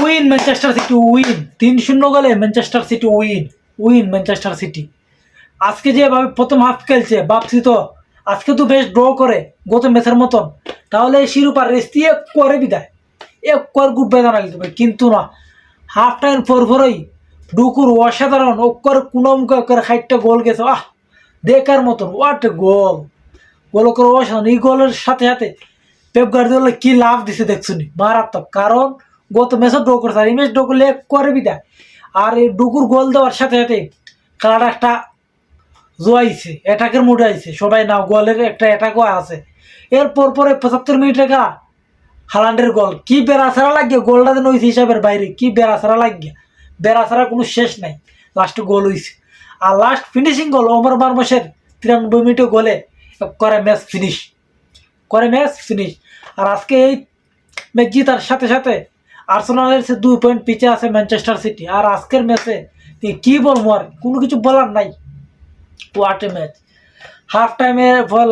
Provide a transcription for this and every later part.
Win Manchester city win 3-0 গোলে Manchester city win Manchester city. আজকে যেভাবে প্রথম হাফ খেলছে ভাবছি তো আজকে তো বেশ ড্র করে গত ম্যাচের মতন, তাহলে শিরোপার রেস দিয়ে করে বিদায় কর গুড বেদনা লাগবে, কিন্তু না, হাফ টাইম পরই ডুকুর অসাধারণ ওকর কুনমকা করে 60টা গোল গেছে। দেখার মতন, হোয়াট এ গোল, গোল করে অসাধারণ। এই গোলের সাথে সাথে পেপ গার্দিওলা কি লাভ দিছে দেখছুনি, মারাত্মক। কারণ গত ম্যাচও ড্র করছে, আর এই ম্যাচ ড্র করলে করে বিদায়। আর এই ডুকুর গোল দেওয়ার সাথে সাথে খেলাটা একটা জোয়াইছে, অ্যাটাকের মুডে আইছে সবাই, না গোলের একটা অ্যাটাকও আছে। এরপর পরে 75 মিনিটে হালান্ডের গোল, কি বেড়াছাড়া লাগিয়ে গোলটা যেন হয়েছে হিসাবের বাইরে, কি বেড়াছাড়া লাগিয়ে, বেড়াছাড়া কোনো শেষ নাই, লাস্টে গোল হয়েছে। আর লাস্ট ফিনিশিং গোল ওমর মারমুশের 93 মিনিটে গোলে করে ম্যাচ ফিনিশ। আর আজকে এই ম্যাচ জিতার সাথে সাথে আর্সেনালের 2 পয়েন্ট পিছে আছে ম্যানচেস্টার সিটি। আর আজকের ম্যাচে কি বলবো, আর কোনো কিছু বলার নাই। What a match!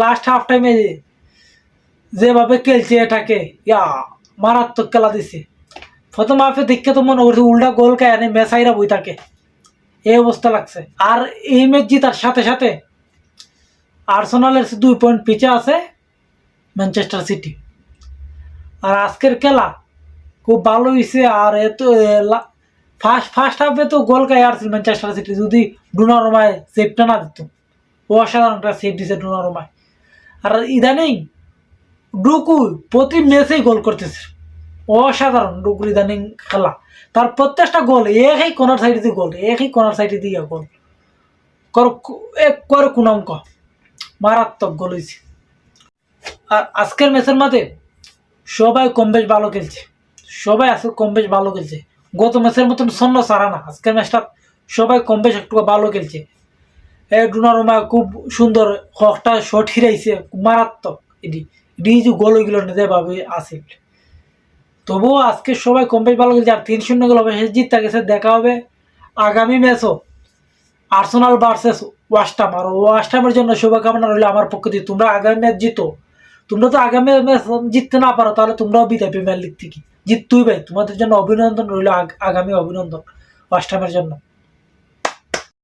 Last half টাইমে যেভাবে খেলছে এটাকে মারাত্মক খেলা দিছে। প্রথম হাফে দেখে তো মনে করছে উল্টা গোল খায় ম্যাচ হাইরা বই থাকে, এই অবস্থা লাগছে। আর এই ম্যাচ জিতার সাথে সাথে আর্সেনালের 2 পয়েন্ট পিছে আছে ম্যানচেস্টার সিটি। আর আজকের খেলা খুব ভালো হয়েছে। আর এত ফার্স্ট হাফে তো গোল খায় আসছিল ম্যানচেস্টার সিটি, যদি ডোনারুমায় সেভটা না দিত। অসাধারণ একটা সেভ দিছে ডোনারুমায়। আর ইদানিং ডুকু প্রতি ম্যাচেই গোল করতেছে, অসাধারণ ডুকুর ইদানিং খেলা। তার প্রত্যেকটা গোল একই কর্নার সাইডে দিয়ে গোল করে কুনমক, মারাত্মক গোল হয়েছে। আর আজকের ম্যাচের মাঝে সবাই কম বেশ ভালো খেলছে, গত ম্যাচের মতন শূন্য সারা না। আজকের ম্যাচটা সবাই কম বেশ একটু ভালো খেলছে। ডোনারুমা খুব সুন্দর হকটা শট হিরাইছে, মারাত্মক। এটি যে গোল ওইগুলো যেভাবে আছে, তবুও আজকে সবাই কম বেশ ভালো খেলছে। আর 3-0 গোল হবে, জিততে গেছে। দেখা হবে আগামী ম্যাচও আর্সেনাল ভার্সেস ওয়েস্টহাম। আর ওয়েস্টহামের জন্য শুভকামনা রইল আমার পক্ষ থেকে। তোমরা আগামী ম্যাচ জিতো। তোমরা তো আগামী ম্যাচ জিততে না পারো, তাহলে তোমরাও বিদায় প্রিমিয়ার লিগ থেকে। জিততেই ভাই, তোমাদের জন্য অভিনন্দন রইল, আগামী অভিনন্দন ওয়েস্টহামের জন্য।